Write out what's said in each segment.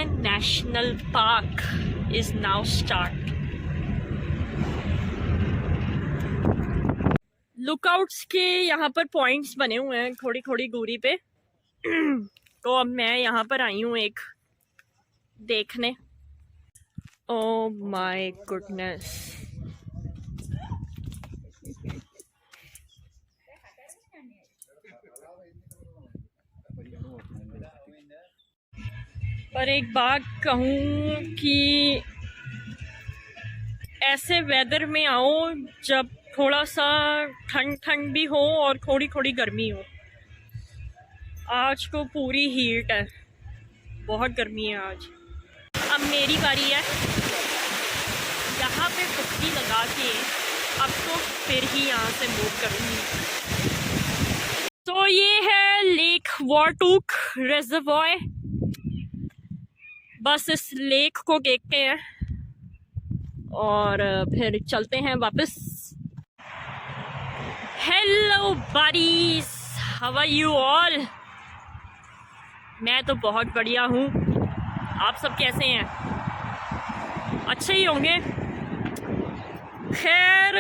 Grampian National Park is now start. लुकआउट्स के यहाँ पर पॉइंट्स बने हुए हैं थोड़ी थोड़ी दूरी पे। तो अब मैं यहाँ पर आई हूँ एक देखने। ओह माय गुडनेस, पर एक बात कहूँ कि ऐसे वेदर में आओ जब थोड़ा सा ठंड ठंड भी हो और थोड़ी थोड़ी गर्मी हो। आज तो पूरी हीट है, बहुत गर्मी है आज। अब मेरी बारी है, यहाँ पे डुबकी लगा के अब तो फिर ही यहाँ से मूव करूँगी। तो ये है लेक वॉटूक रिजर्वॉयर। बस इस लेक को देखते हैं और फिर चलते हैं वापस। Hello buddies, how are you all? मैं तो बहुत बढ़िया हूँ, आप सब कैसे हैं? अच्छे ही होंगे। खैर,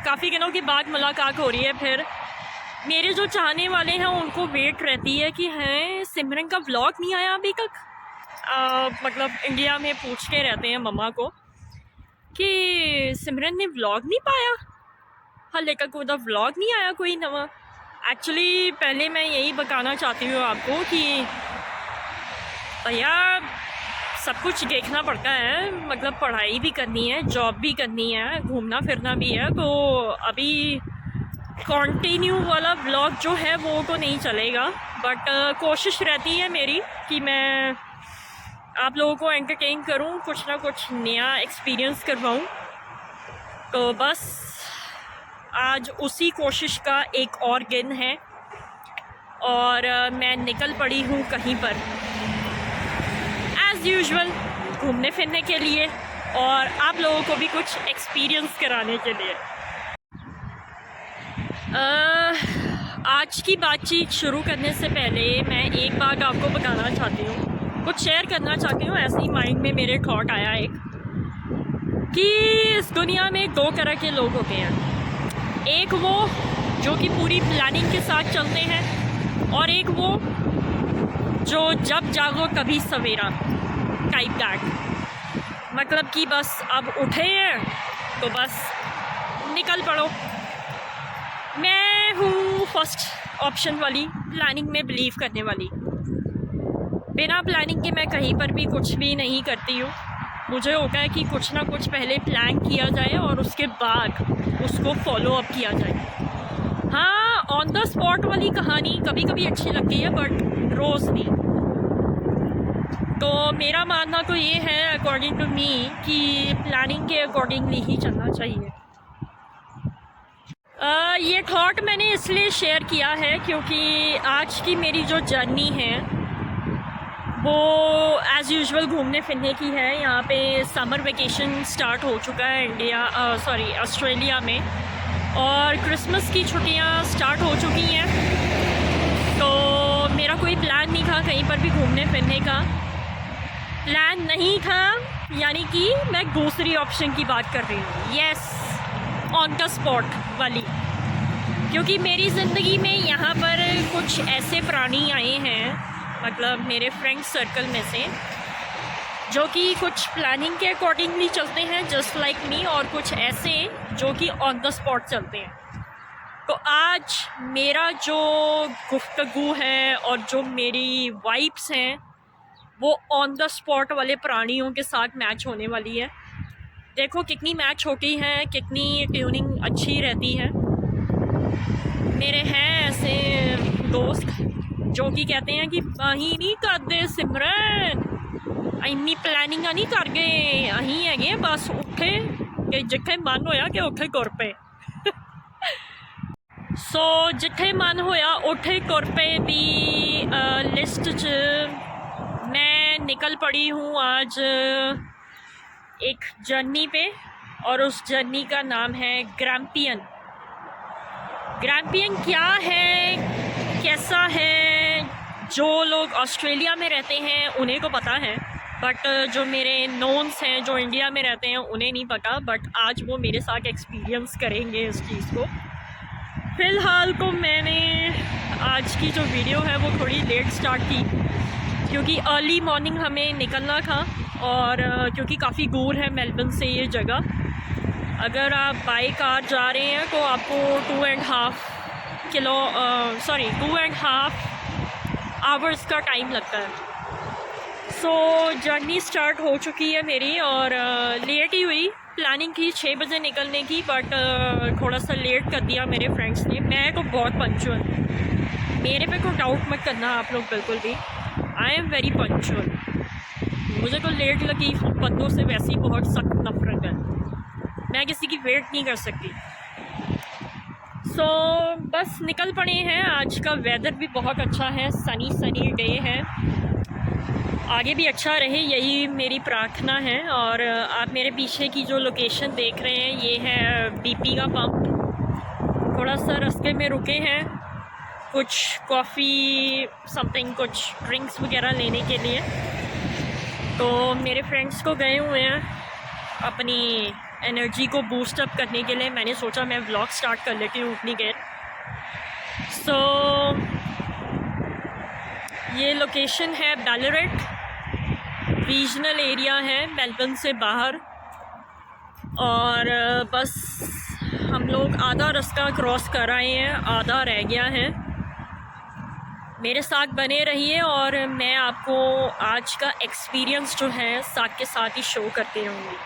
काफ़ी दिनों के बाद मुलाकात हो रही है। फिर मेरे जो चाहने वाले हैं उनको वेट रहती है कि हैं सिमरन का व्लॉग नहीं आया अभी तक। मतलब इंडिया में पूछते रहते हैं मम्मा को कि सिमरन ने व्लॉग नहीं पाया, हाले तक कोई व्लॉग नहीं आया कोई नवा। एक्चुअली पहले मैं यही बताना चाहती हूँ आपको कि भैया सब कुछ देखना पड़ता है, मतलब पढ़ाई भी करनी है, जॉब भी करनी है, घूमना फिरना भी है। तो अभी कंटिन्यू वाला व्लॉग जो है वो तो नहीं चलेगा, बट कोशिश रहती है मेरी कि मैं आप लोगों को एंटरटेन करूं, कुछ ना कुछ नया एक्सपीरियंस करवाऊं। तो बस आज उसी कोशिश का एक और दिन है और मैं निकल पड़ी हूं कहीं पर एज़ यूजुअल घूमने फिरने के लिए और आप लोगों को भी कुछ एक्सपीरियंस कराने के लिए। आज की बातचीत शुरू करने से पहले मैं एक बात आपको बताना चाहती हूँ, कुछ शेयर करना चाहती हूँ। ऐसे ही माइंड में मेरे थॉट आया एक कि इस दुनिया में दो तरह के लोग होते हैं। एक वो जो कि पूरी प्लानिंग के साथ चलते हैं और एक वो जो जब जागो कभी सवेरा टाइप दैट। मतलब कि बस अब उठे हैं तो बस निकल पड़ो। मैं हूँ फर्स्ट ऑप्शन वाली, प्लानिंग में बिलीव करने वाली। बिना प्लानिंग के मैं कहीं पर भी कुछ भी नहीं करती हूँ। मुझे होता है कि कुछ ना कुछ पहले प्लान किया जाए और उसके बाद उसको फॉलो अप किया जाए। हाँ, ऑन द स्पॉट वाली कहानी कभी कभी अच्छी लगती है, बट रोज़ नहीं। तो मेरा मानना तो ये है अकॉर्डिंग टू मी कि प्लानिंग के अकॉर्डिंगली ही चलना चाहिए। ये थॉट मैंने इसलिए शेयर किया है क्योंकि आज की मेरी जो जर्नी है वो एज़ यूजुअल घूमने फिरने की है। यहाँ पे समर वेकेशन स्टार्ट हो चुका है ऑस्ट्रेलिया में, और क्रिसमस की छुट्टियाँ स्टार्ट हो चुकी हैं। तो मेरा कोई प्लान नहीं था कहीं पर भी घूमने फिरने का। प्लान नहीं था यानी कि मैं दूसरी ऑप्शन की बात कर रही हूँ, येस, ऑन द स्पॉट वाली। क्योंकि मेरी ज़िंदगी में यहाँ पर कुछ ऐसे प्राणी आए हैं, मतलब मेरे फ्रेंड सर्कल में से, जो कि कुछ प्लानिंग के अकॉर्डिंगली चलते हैं जस्ट लाइक मी, और कुछ ऐसे जो कि ऑन द स्पॉट चलते हैं। तो आज मेरा जो गुफ्तगू है और जो मेरी वाइब्स हैं वो ऑन द स्पॉट वाले प्राणियों के साथ मैच होने वाली है। देखो कितनी मैच होती है, कितनी ट्यूनिंग अच्छी रहती है। मेरे हैं ऐसे दोस्त जो कि कहते हैं कि अहीं नहीं करते सिमरन, इन्नी प्लानिंग नहीं कर गए, अहीं है बस उठे कि जिथे मन होया कि उठे तुर पे। सो जिथे मन होया उठे तुर पे दी लिस्ट च मैं निकल पड़ी हूँ आज एक जर्नी पे, और उस जर्नी का नाम है ग्रैम्पियन। ग्रैम्पियन क्या है, कैसा है, जो लोग ऑस्ट्रेलिया में रहते हैं उन्हें को पता है, बट जो मेरे नोन्स हैं जो इंडिया में रहते हैं उन्हें नहीं पता। बट आज वो मेरे साथ एक्सपीरियंस करेंगे इस चीज़ को। फ़िलहाल को मैंने आज की जो वीडियो है वो थोड़ी लेट स्टार्ट की, क्योंकि अर्ली मॉर्निंग हमें निकलना था, और क्योंकि काफ़ी दूर है मेलबर्न से ये जगह। अगर आप बाई कार जा रहे हैं तो आपको 2.5 आवर्स का टाइम लगता है। सो जर्नी स्टार्ट हो चुकी है मेरी, और लेट ही हुई। प्लानिंग थी 6 बजे निकलने की, बट थोड़ा सा लेट कर दिया मेरे फ्रेंड्स ने। मैं तो बहुत पंक्चुअल, मेरे पे को डाउट मत करना आप लोग बिल्कुल भी। I am very punctual. मुझे को लेट लगी बंदों से वैसे ही बहुत सख्त नफरत है। मैं किसी की वेट नहीं कर सकती। सो बस निकल पड़े हैं। आज का वेदर भी बहुत अच्छा है, सनी डे है। आगे भी अच्छा रहे, यही मेरी प्रार्थना है। और आप मेरे पीछे की जो लोकेशन देख रहे हैं ये है BP का पंप। थोड़ा सा रास्ते में रुके हैं कुछ कॉफ़ी समथिंग, कुछ ड्रिंक्स वगैरह लेने के लिए। तो मेरे फ्रेंड्स को गए हुए हैं अपनी एनर्जी को बूस्ट अप करने के लिए। मैंने सोचा मैं व्लॉग स्टार्ट कर लेती हूँ उतनी देर। सो ये लोकेशन है बैलरेट, रीजनल एरिया है मेलबर्न से बाहर। और बस हम लोग आधा रास्ता क्रॉस कर आए हैं, आधा रह गया है। मेरे साथ बने रहिए और मैं आपको आज का एक्सपीरियंस जो है साथ के साथ ही शो करती रहूँगी।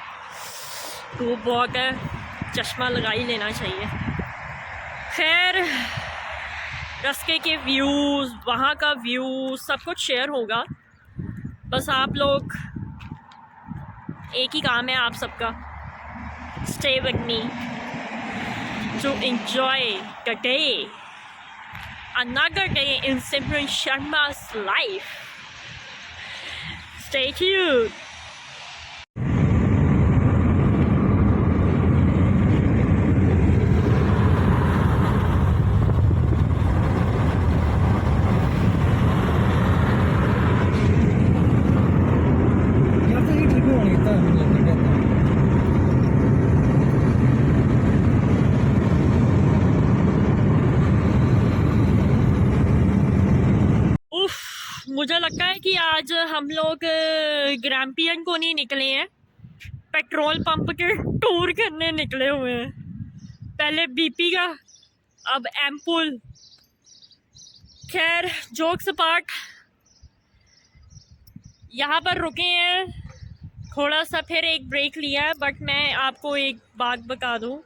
धूप बहुत है, चश्मा लगा ही लेना चाहिए। खैर, रास्ते के व्यूज़, वहाँ का व्यू सब कुछ शेयर होगा। बस आप लोग, एक ही काम है आप सबका, stay with me to enjoy the day, another day in Simran Sharma's life. Stay tuned. मुझे लगता है कि आज हम लोग ग्रैम्पियन को नहीं निकले हैं, पेट्रोल पंप के टूर करने निकले हुए हैं। पहले BP का, अब एम्पुल। खैर, जोक्स अपार्ट, यहाँ पर रुके हैं, थोड़ा सा फिर एक ब्रेक लिया है। बट मैं आपको एक बात बता दूँ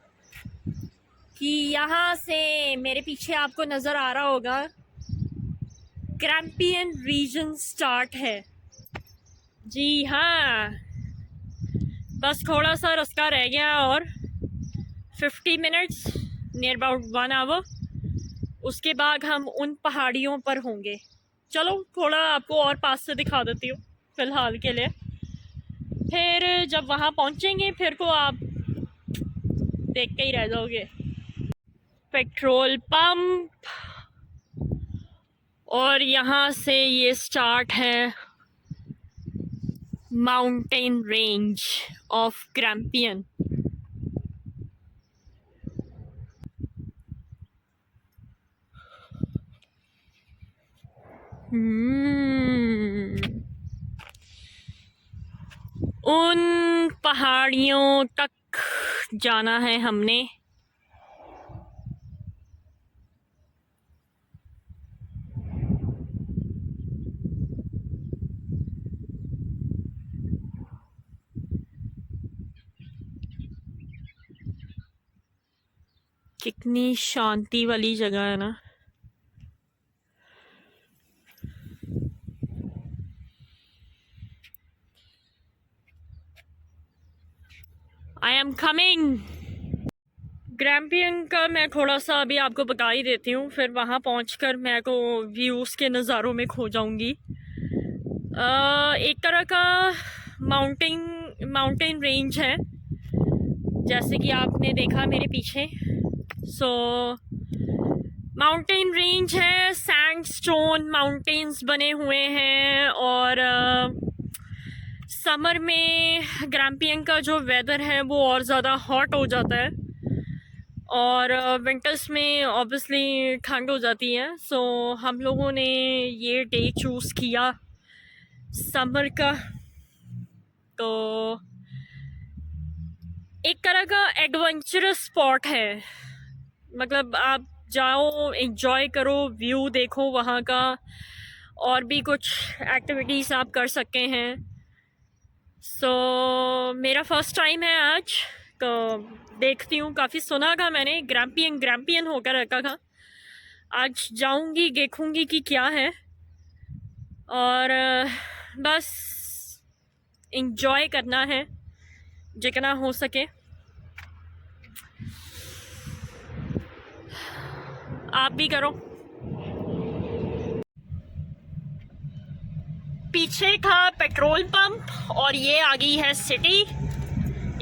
कि यहाँ से मेरे पीछे आपको नज़र आ रहा होगा ग्रैम्पियन रीजन स्टार्ट है। जी हाँ, बस थोड़ा सा रास्ता रह गया और 50 मिनट्स, नियर अबाउट 1 आवर। उसके बाद हम उन पहाड़ियों पर होंगे। चलो थोड़ा आपको और पास से दिखा देती हूँ फ़िलहाल के लिए। फिर जब वहाँ पहुँचेंगे फिर को आप देख के ही रह जाओगे। पेट्रोल पंप, और यहाँ से ये स्टार्ट है माउंटेन रेंज ऑफ ग्रैम्पियन। उन पहाड़ियों तक जाना है हमने। कितनी शांति वाली जगह है ना। I am coming. ग्रैम्पियन का मैं थोड़ा सा अभी आपको बता ही देती हूँ, फिर वहाँ पहुँचकर मैं को व्यूज़ के नज़ारों में खो जाऊँगी। एक तरह का माउंटेन रेंज है, जैसे कि आपने देखा मेरे पीछे। सो माउंटेन रेंज है, सैंडस्टोन माउंटेन्स बने हुए हैं। और समर में ग्राम्पियन का जो वेदर है वो और ज़्यादा हॉट हो जाता है, और विंटर्स में ऑब्वियसली ठंड हो जाती है। सो हम लोगों ने ये डे चूज़ किया समर का। तो एक तरह का एडवेंचरस स्पॉट है, मतलब आप जाओ, एंजॉय करो, व्यू देखो वहाँ का, और भी कुछ एक्टिविटीज़ आप कर सकते हैं। सो मेरा फर्स्ट टाइम है आज, तो देखती हूँ। काफ़ी सुना था मैंने, ग्राम्पियन ग्राम्पियन होकर रखा था। आज जाऊँगी, देखूँगी कि क्या है, और बस एंजॉय करना है जितना हो सके। आप भी करो। पीछे था पेट्रोल पंप और ये आ गई है सिटी।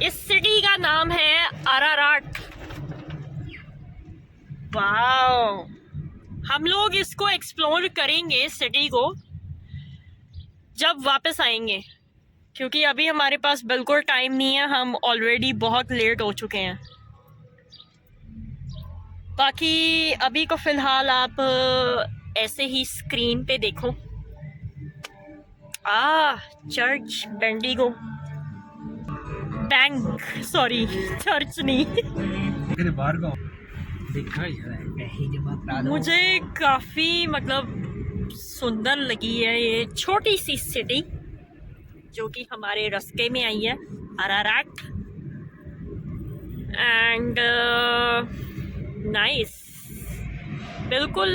इस सिटी का नाम है अराराट। वाओ, हम लोग इसको एक्सप्लोर करेंगे सिटी को जब वापस आएंगे, क्योंकि अभी हमारे पास बिल्कुल टाइम नहीं है, हम ऑलरेडी बहुत लेट हो चुके हैं। बाकी अभी को फ़िलहाल आप ऐसे ही स्क्रीन पे देखो। Church Bendigo, bank, sorry church नहीं। मुझे काफ़ी मतलब सुंदर लगी है ये छोटी सी सिटी जो कि हमारे रास्ते में आई है, अराराट। एंड नाइस, बिल्कुल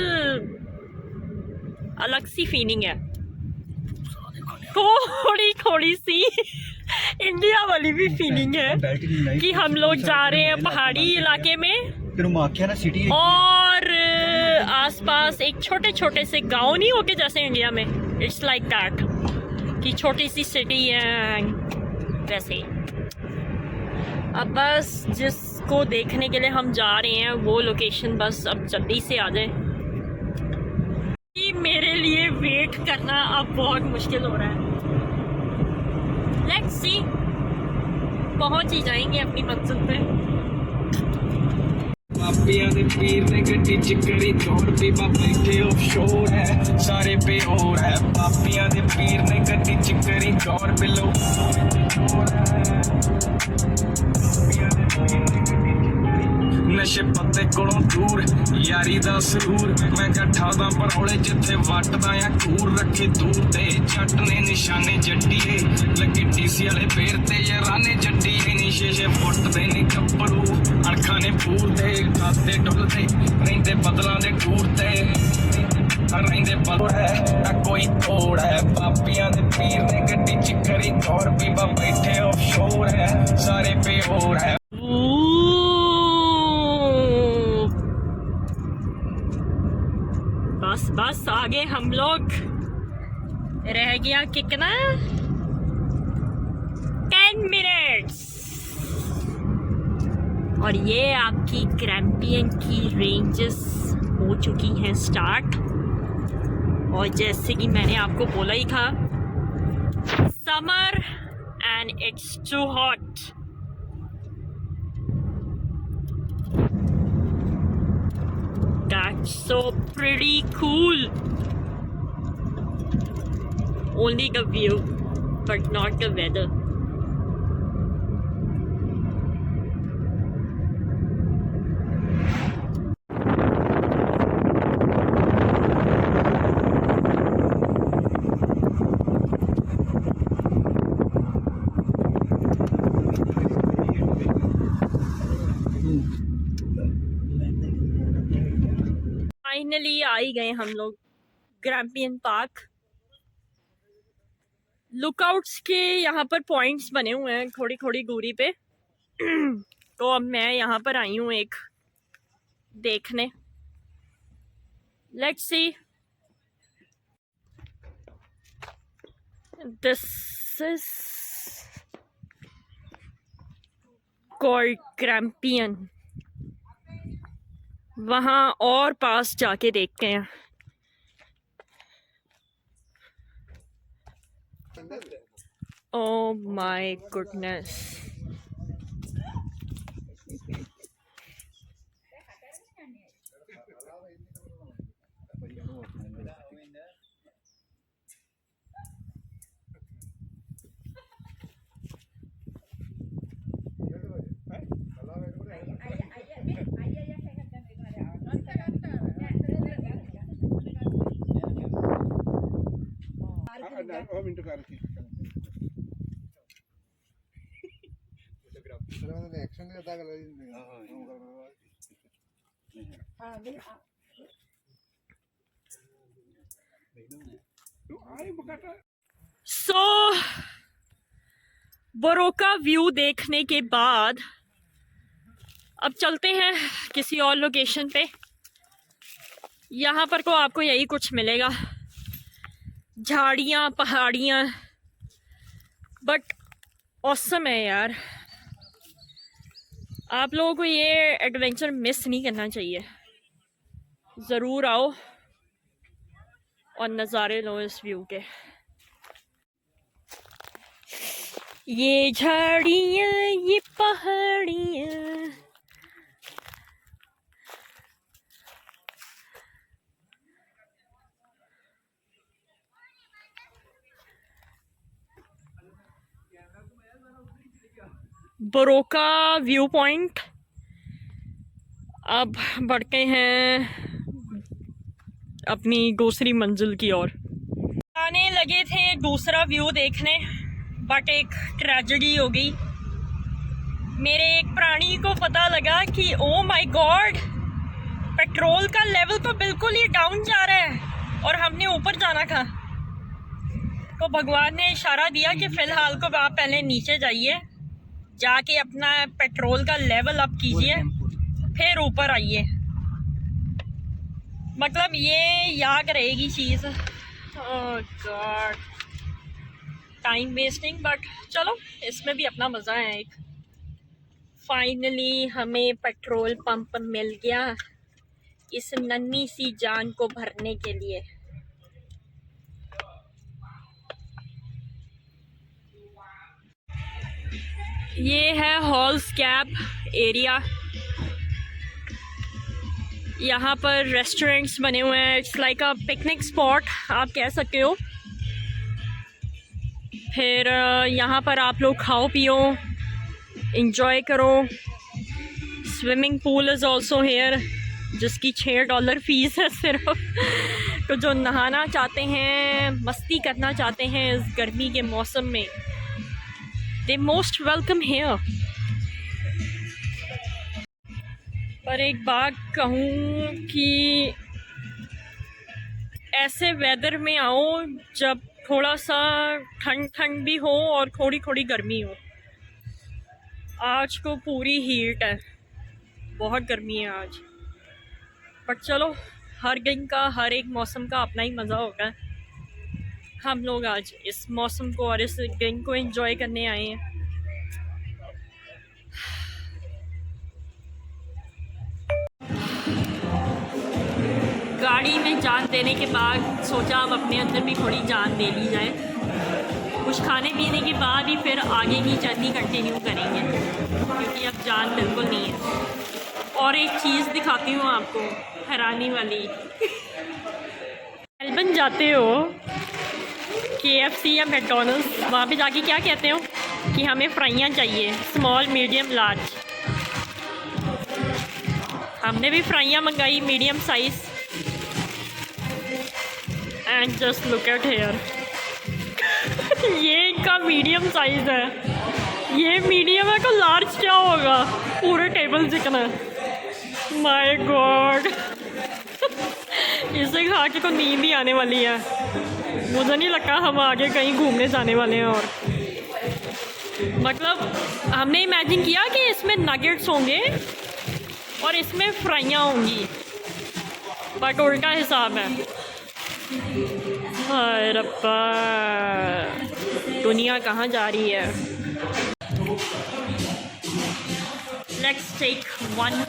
अलग सी फीलिंग है, थोड़ी थोड़ी सी इंडिया वाली भी फीलिंग है कि हम लोग जा रहे हैं पहाड़ी इलाके में, और आसपास एक छोटे छोटे से गांव नहीं होते जैसे इंडिया में, इट्स लाइक दैट कि छोटी सी सिटी है वैसे। अब बस जिसको देखने के लिए हम जा रहे हैं वो लोकेशन बस अब जल्दी से आ जाए। मेरे लिए वेट करना अब बहुत मुश्किल हो रहा है। लेट्स सी, पहुंच ही जाएंगे अपनी मंजिल पे। पापिया दे पीर ने गड्डी च करी दौड़ भी बाबे के ऑफशोर है, सारे पे और है। पापिया दे पीर ने गड्डी च करी दौड़ बिलो नशे पत्ते कोलों दूर, यारी दा सरूर। मैं गठा दा परौले जिथे वटदा या कूर, रखे दूर ते जट ने निशाने जड्डीए, लगे डीसी वाले पेर ते याराने जड्डीए। निशे फुट दे नी कपड़ू, अणखा ने पूर दे, खाते डुलदे रहिंदे बदलां दे टूर ते, रहिंदे बदल है कोई तोड़ है। पापियां दे पीर ने गड्डी च करी दौड़, बीबा बैठे ऑफशोर है, सारे पे और है। बस बस आगे हम लोग, रह गया कितना, 10 मिनट्स, और ये आपकी ग्राम्पियन की रेंजेस हो चुकी हैं स्टार्ट। और जैसे कि मैंने आपको बोला ही था, summer and it's too hot. That's so pretty cool. Only the view, but not the weather. Finally आ ही गए हम लोग ग्राम्पियन पार्क। लुकआउट्स के यहाँ पर पॉइंट्स बने हुए हैं थोड़ी थोड़ी दूरी पे। तो अब मैं यहाँ पर आई हूँ एक देखने। Let's see, this is called Grampian. वहाँ और पास जाके देखते हैं। ओह माय गुडनेस, सो बोरोका व्यू देखने के बाद अब चलते हैं किसी और लोकेशन पे। यहाँ पर को आपको यही कुछ मिलेगा, झाड़ियाँ पहाड़ियाँ, बट ऑसम है यार। आप लोगों को ये एडवेंचर मिस नहीं करना चाहिए, ज़रूर आओ और नज़ारे लो इस व्यू के। ये झाड़ियाँ ये पहाड़ियाँ, बोरोका व्यू पॉइंट। अब बढ़ते हैं अपनी दूसरी मंजिल की ओर। आने लगे थे दूसरा व्यू देखने, बट एक ट्रेजेडी हो गई। मेरे एक प्राणी को पता लगा कि ओ माय गॉड, पेट्रोल का लेवल तो बिल्कुल ही डाउन जा रहा है और हमने ऊपर जाना था। तो भगवान ने इशारा दिया कि फ़िलहाल को आप पहले नीचे जाइए, जाके अपना पेट्रोल का लेवल अप कीजिए, फिर ऊपर आइए। मतलब ये याद रहेगी चीज़। ओह गॉड, टाइम वेस्टिंग, बट चलो इसमें भी अपना मज़ा है एक। फाइनली हमें पेट्रोल पंप मिल गया इस नन्ही सी जान को भरने के लिए। ये है हॉल्स कैप एरिया। यहाँ पर रेस्टोरेंट्स बने हुए हैं, it's like a picnic spot आप कह सकते हो। फिर यहाँ पर आप लोग खाओ पियो, इंजॉय करो। Swimming pool is also here, जिसकी $6 फ़ीस है सिर्फ। तो जो नहाना चाहते हैं, मस्ती करना चाहते हैं इस गर्मी के मौसम में, दे मोस्ट वेलकम हेयर। पर एक बात कहूँ कि ऐसे वेदर में आओ जब थोड़ा सा ठंड ठंड भी हो और थोड़ी थोड़ी गर्मी हो। आज को पूरी हीट है, बहुत गर्मी है आज। बट चलो, हर दिन का हर एक मौसम का अपना ही मज़ा होगा। हम लोग आज इस मौसम को और इस दिन को एंजॉय करने आए हैं। गाड़ी में जान देने के बाद सोचा अब अपने अंदर भी थोड़ी जान दे ली जाए। कुछ खाने पीने के बाद ही फिर आगे की जर्नी कंटिन्यू करेंगे, क्योंकि अब जान बिल्कुल नहीं है। और एक चीज़ दिखाती हूँ आपको, हैरानी वाली। मेलबर्न जाते हो KFC या मैकडॉनल्ड्स, वहाँ पे जाके क्या कहते हो कि हमें फ्राइयाँ चाहिए, स्मॉल मीडियम लार्ज। हमने भी फ्राइयाँ मंगाई medium size, and just look at here. ये इनका मीडियम साइज़ है, ये मीडियम है, तो लार्ज क्या होगा, पूरे टेबल जितना। माय गॉड, इसे खा के तो नींद भी आने वाली है। मुझे नहीं लगता हम आगे कहीं घूमने जाने वाले हैं। और मतलब हमने इमेजिन किया कि इसमें नगेट्स होंगे और इसमें फ्राइयाँ होंगी, बट उल्टा हिसाब है। हाय रब्बा, दुनिया कहाँ जा रही है। Let's take one.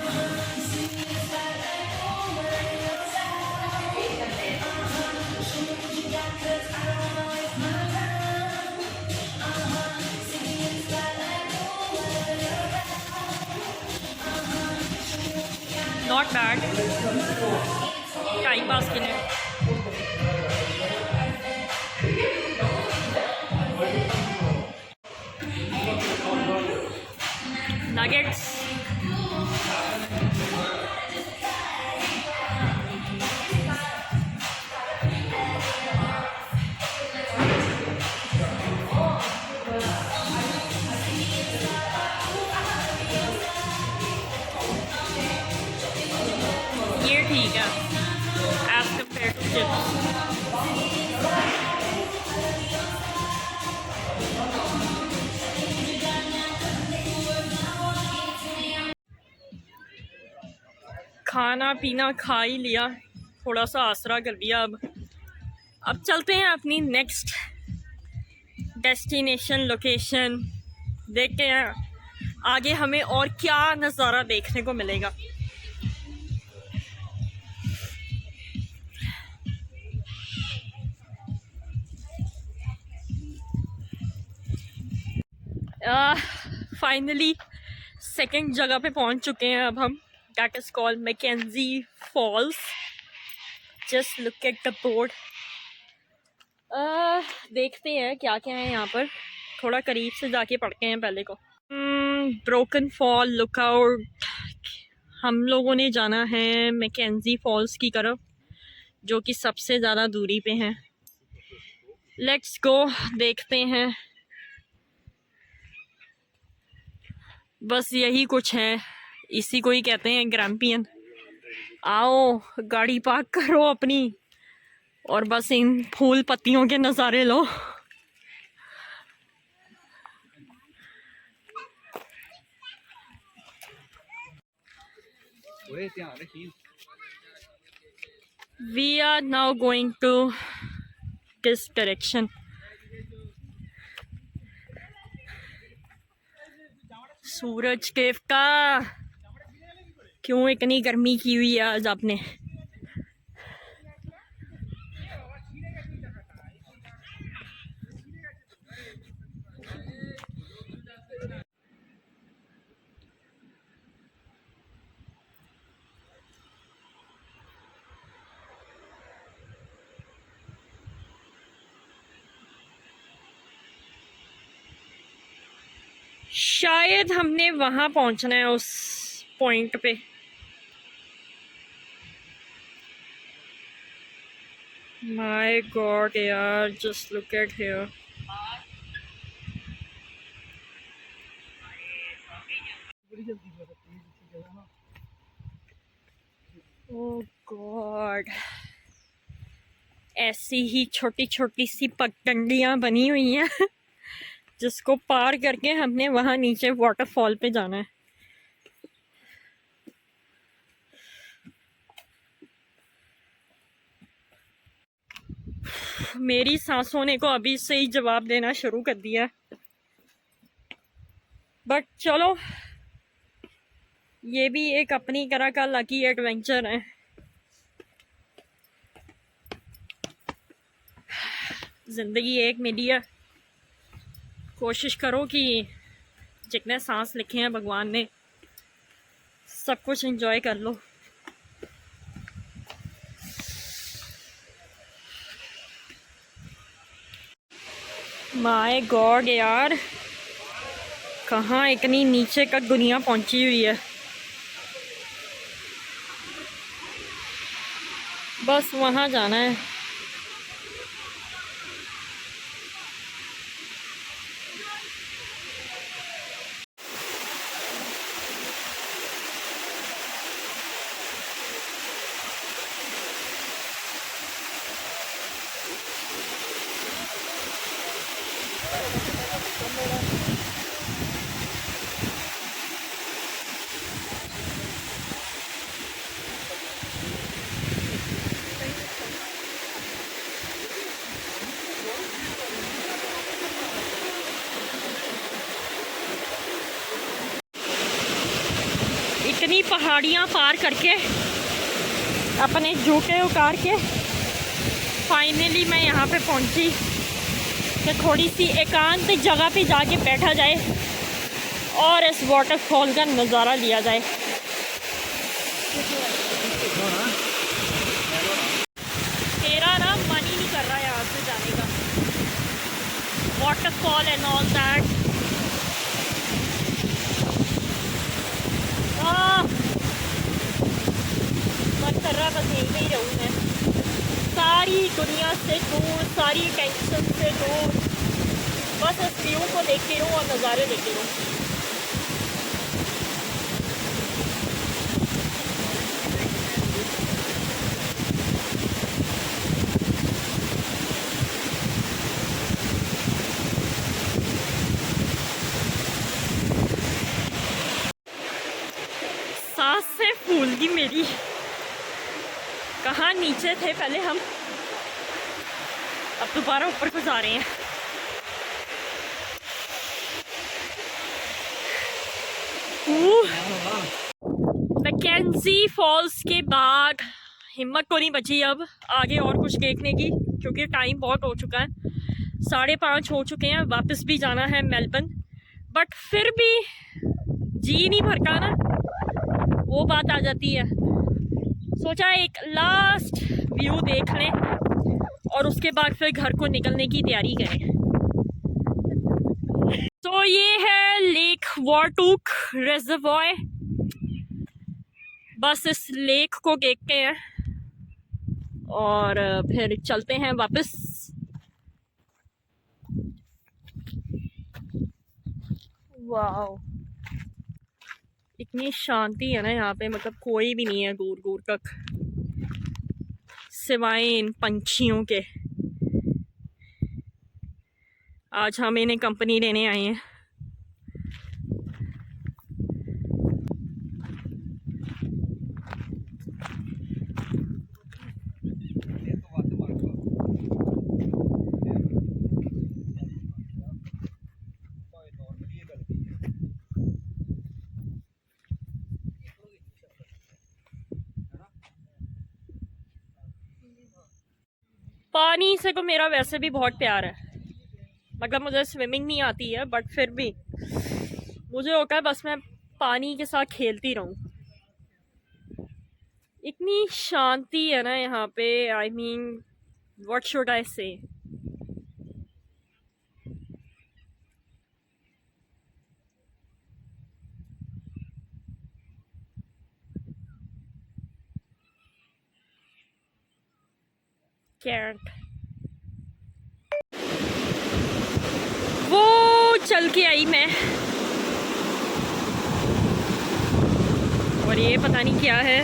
Chaat time pass के लिए। नगेट्स ये ठीक है एज कम्पेयर टू चिप्स। खाना पीना खा ही लिया, थोड़ा सा आसरा कर लिया। अब चलते हैं अपनी नेक्स्ट डेस्टिनेशन लोकेशन, देखते हैं आगे हमें और क्या नज़ारा देखने को मिलेगा। फाइनली सेकंड जगह पे पहुंच चुके हैं अब हम, that is called McKenzie Falls. Just look at the board. देखते हैं क्या क्या है यहाँ पर, थोड़ा करीब से जाके पढ़ते हैं पहले को। Broken fall lookout. हम लोगों ने जाना है मैकेंजी फॉल्स की तरफ, जो कि सबसे ज़्यादा दूरी पे हैं। लेट्स गो, देखते हैं। बस यही कुछ है, इसी को ही कहते हैं ग्रैम्पियन। आओ गाड़ी पार्क करो अपनी और बस इन फूल पत्तियों के नज़ारे लो। We are now going to this direction. सूरज केव का क्यों इतनी गर्मी की हुई है आज आपने? शायद हमने वहाँ पहुँचना है उस पॉइंट पे। माय गॉड यार, just look eight here. Oh God, ऐसी ही छोटी छोटी सी पगडंडियाँ बनी हुई हैं जिसको पार करके हमने वहाँ नीचे वाटरफॉल पे जाना है। मेरी सांसों ने को अभी से ही जवाब देना शुरू कर दिया, बट चलो ये भी एक अपनी तरह का लकी एडवेंचर है। ज़िंदगी एक मिली है, कोशिश करो कि जितने सांस लिखे हैं भगवान ने सब कुछ एंजॉय कर लो। माय गॉड यार, कहाँ इतनी नीचे तक दुनिया पहुंची हुई है। बस वहाँ जाना है। इतनी पहाड़ियाँ पार करके अपने जूते उतार के फाइनली मैं यहाँ पे पहुँची कि थोड़ी सी एकांत जगह पे जाके बैठा जाए और इस वाटरफॉल का नज़ारा लिया जाए। waterfall and all that. मन कर रहा बस यहीं पे ही रहूँ मैं, सारी दुनिया से दूर, सारी टेंशन से दूर, बस इस व्यू को देखती रहूँ और नज़ारे देखती रहूँ। सांस से फूल गई मेरी। कहाँ नीचे थे पहले हम, अब दोबारा ऊपर को जा रहे हैं। मैकेंजी फॉल्स के बाद हिम्मत को नहीं बची अब आगे और कुछ देखने की, क्योंकि टाइम बहुत हो चुका है, 5:30 हो चुके हैं। वापस भी जाना है मेलबर्न, बट फिर भी जी नहीं भरता ना, वो बात आ जाती है। सोचा एक लास्ट व्यू देख लें और उसके बाद फिर घर को निकलने की तैयारी करें। तो ये है लेक वाटूक रिजर्वॉयर, बस इस लेक को देखते हैं और फिर चलते हैं वापस। वाओ, इतनी शांति है ना यहाँ पे, मतलब कोई भी नहीं है दूर दूर तक सिवाय इन पंछियों के। आज हम इन्हें कंपनी देने आए हैं। पानी से तो मेरा वैसे भी बहुत प्यार है, मतलब मुझे स्विमिंग नहीं आती है, बट फिर भी मुझे होता है बस मैं पानी के साथ खेलती रहूं। इतनी शांति है ना यहाँ पे, I mean what should I से। कैंट वो चल के आई मैं, और ये पता नहीं क्या है।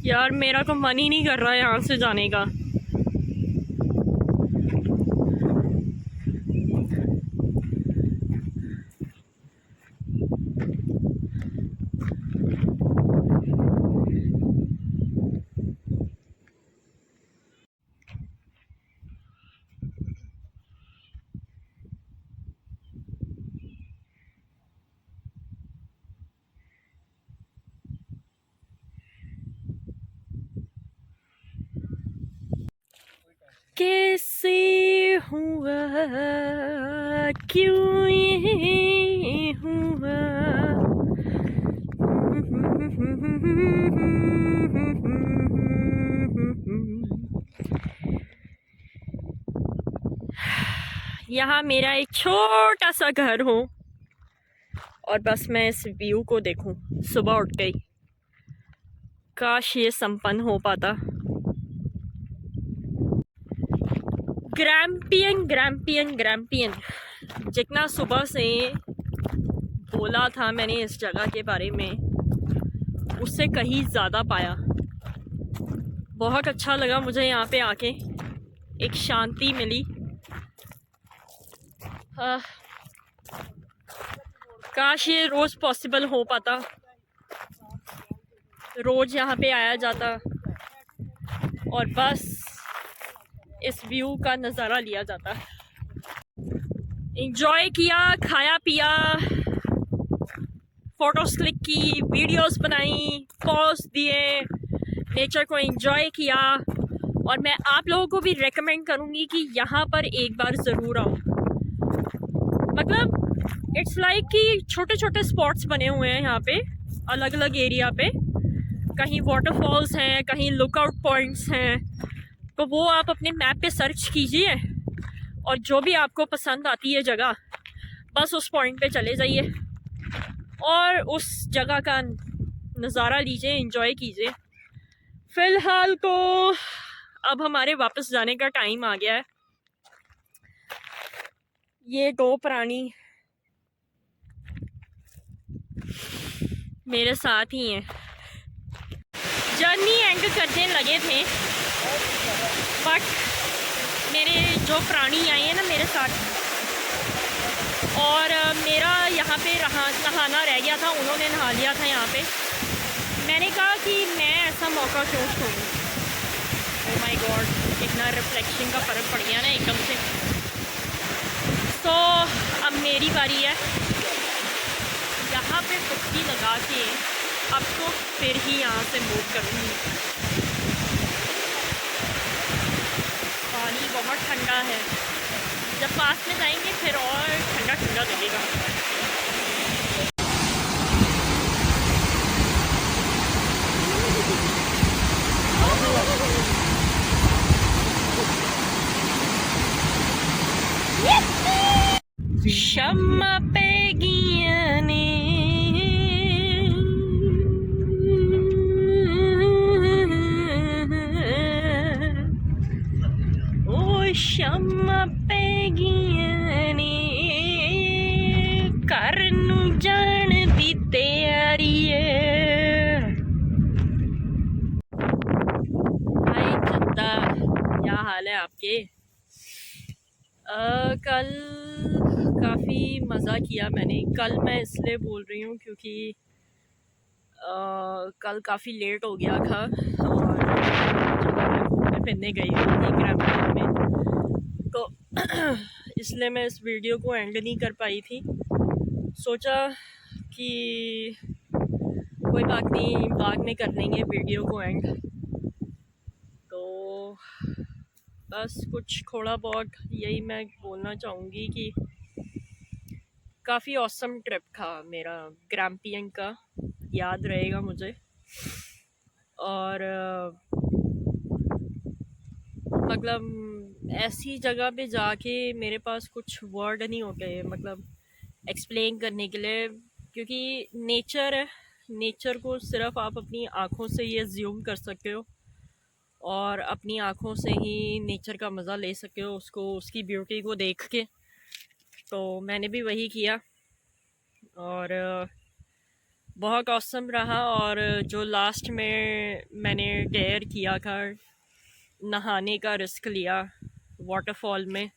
यार मेरा तो मन ही नहीं कर रहा है यहाँ से जाने का। कैसे हुआ, क्यों ये हुआ, यहाँ मेरा एक छोटा सा घर हो और बस मैं इस व्यू को देखूं सुबह उठ गई। काश ये संपन्न हो पाता। ग्रैम्पियन ग्रैम्पियन ग्रैम्पियन, जितना सुबह से बोला था मैंने इस जगह के बारे में, उससे कहीं ज़्यादा पाया। बहुत अच्छा लगा मुझे यहाँ पे आके, एक शांति मिली। काश ये रोज़ पॉसिबल हो पाता, रोज़ यहाँ पे आया जाता और बस इस व्यू का नज़ारा लिया जाता। एंजॉय किया, खाया पिया, फ़ोटोज़ क्लिक की, वीडियोस बनाई, पोस्ट दिए, नेचर को एंजॉय किया। और मैं आप लोगों को भी रेकमेंड करूँगी कि यहाँ पर एक बार ज़रूर आओ। मतलब इट्स लाइक कि छोटे छोटे स्पॉट्स बने हुए हैं यहाँ पे, अलग अलग एरिया पे। कहीं वाटरफॉल्स हैं, कहीं लुकआउट पॉइंट्स हैं। तो वो आप अपने मैप पे सर्च कीजिए और जो भी आपको पसंद आती है जगह, बस उस पॉइंट पे चले जाइए और उस जगह का नज़ारा लीजिए, एंजॉय कीजिए। फ़िलहाल तो अब हमारे वापस जाने का टाइम आ गया है। ये दो प्राणी मेरे साथ ही हैं। जर्नी एंड करने लगे थे, बट मेरे जो प्राणी आए हैं ना मेरे साथ, और मेरा यहाँ पे नहाना रह गया था, उन्होंने नहा लिया था यहाँ पे। मैंने कहा कि मैं ऐसा मौका क्यों छोड़ूं। ओह माय गॉड, इतना रिफ्लेक्शन का फ़र्क पड़ गया ना एकदम से। तो अब मेरी बारी है। यहाँ पे डुबकी लगा के अब तो फिर ही यहाँ से मूव करूँगी। पानी बहुत ठंडा है, जब पास में जाएंगे फिर और ठंडा ठंडा लगेगा। शम्मा पेगियां ने ओ शम्मा पेगियां ने घर नू जान दी तैयारी है। हाय चंदा, क्या हाल है आपके? कल काफ़ी मज़ा किया मैंने। कल मैं इसलिए बोल रही हूँ क्योंकि कल काफ़ी लेट हो गया था और जब मैं घूमने फिरने गई थी ग्रामीण में, तो इसलिए मैं इस वीडियो को एंड नहीं कर पाई थी। सोचा कि कोई बात नहीं, बाद में कर लेंगे वीडियो को एंड। तो बस कुछ थोड़ा बहुत यही मैं बोलना चाहूँगी कि काफ़ी ऑसम ट्रिप था मेरा ग्राम्पियन का, याद रहेगा मुझे। और मतलब ऐसी जगह पे जाके मेरे पास कुछ वर्ड नहीं होते मतलब एक्सप्लेन करने के लिए, क्योंकि नेचर को सिर्फ आप अपनी आँखों से ही एज्यूम कर सकते हो और अपनी आँखों से ही नेचर का मज़ा ले सकते हो, उसको, उसकी ब्यूटी को देख के। तो मैंने भी वही किया और बहुत ऑसम रहा। और जो लास्ट में मैंने डेयर किया था, नहाने का रिस्क लिया वाटरफॉल में,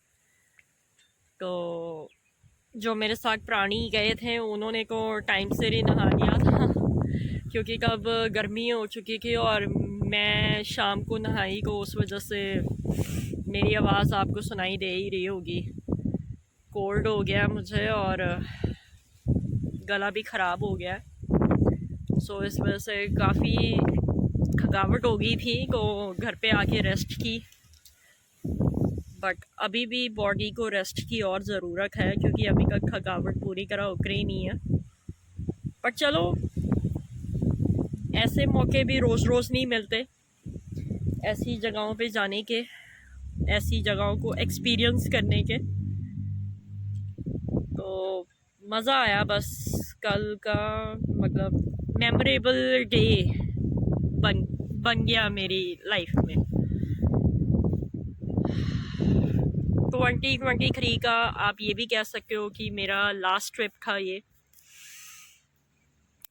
तो जो मेरे साथ प्राणी गए थे उन्होंने को टाइम से ही नहा लिया था क्योंकि कब गर्मी हो चुकी थी और मैं शाम को नहाई, को उस वजह से मेरी आवाज़ आपको सुनाई दे ही रही होगी। कोल्ड हो गया मुझे और गला भी ख़राब हो गया, सो इस वजह से काफ़ी थकावट हो गई थी, तो घर पे आके रेस्ट की। बट अभी भी बॉडी को रेस्ट की और ज़रूरत है क्योंकि अभी तक थकावट पूरी तरह उतरी नहीं है। पर चलो, ऐसे मौके भी रोज़ रोज़ नहीं मिलते ऐसी जगहों पे जाने के, ऐसी जगहों को एक्सपीरियंस करने के। तो मज़ा आया बस। कल का मतलब मेमोरेबल डे बन गया मेरी लाइफ में। 2023 का आप ये भी कह सकते हो कि मेरा लास्ट ट्रिप था ये।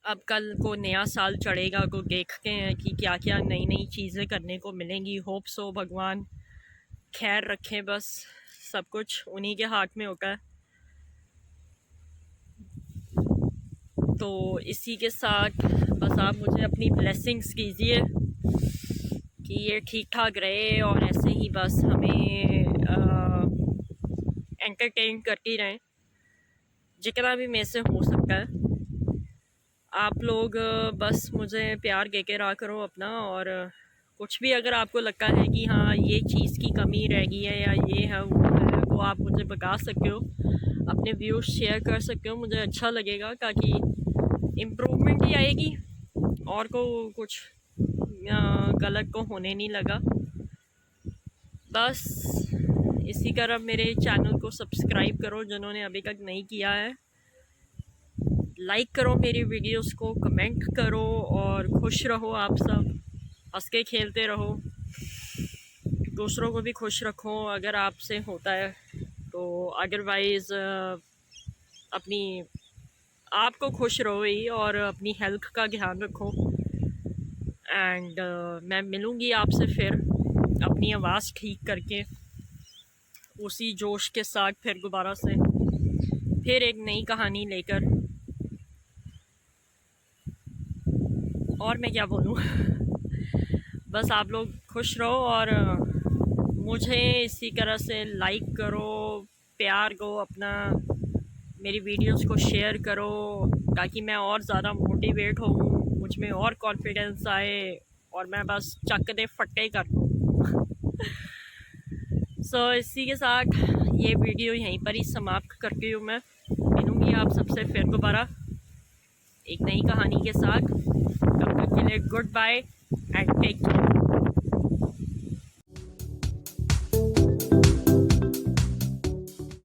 अब कल को नया साल चढ़ेगा, तो देखते हैं कि क्या क्या नई नई चीज़ें करने को मिलेंगी। होप सो, भगवान खैर रखे, बस सब कुछ उन्हीं के हाथ में होता है। तो इसी के साथ बस आप मुझे अपनी ब्लेसिंग्स कीजिए कि ये ठीक ठाक रहे और ऐसे ही बस हमें एंटरटेन करती रहें जितना भी मेरे से हो सकता है। आप लोग बस मुझे प्यार दे के रहा करो अपना, और कुछ भी अगर आपको लगता है कि हाँ ये चीज़ की कमी रह गई है या ये है वो आप मुझे बता सकते हो, अपने व्यूज़ शेयर कर सकते हो, मुझे अच्छा लगेगा, ताकि इम्प्रूवमेंट ही आएगी और को कुछ गलत को होने नहीं लगा। बस इसी तरह मेरे चैनल को सब्सक्राइब करो जिन्होंने अभी तक नहीं किया है, लाइक करो मेरी वीडियोस को, कमेंट करो, और खुश रहो आप सब, हंस के खेलते रहो, दूसरों को भी खुश रखो अगर आपसे होता है तो। अदरवाइज़ अपनी आपको खुश रहो ही, और अपनी हेल्थ का ध्यान रखो। एंड मैं मिलूँगी आपसे फिर अपनी आवाज़ ठीक करके, उसी जोश के साथ फिर दोबारा से फिर एक नई कहानी लेकर। और मैं क्या बोलूँ बस आप लोग खुश रहो, और मुझे इसी तरह से लाइक करो, प्यार दो अपना, मेरी वीडियोस को शेयर करो, ताकि मैं और ज़्यादा मोटिवेट हूँ, मुझ में और कॉन्फिडेंस आए, और मैं बस चक दे फटे कर दूँ सो इसी के साथ ये वीडियो यहीं पर ही समाप्त करती हूँ मैं। मिलूँगी आप सबसे फिर दोबारा एक नई कहानी के साथ। तब तक के लिए good bye and take care.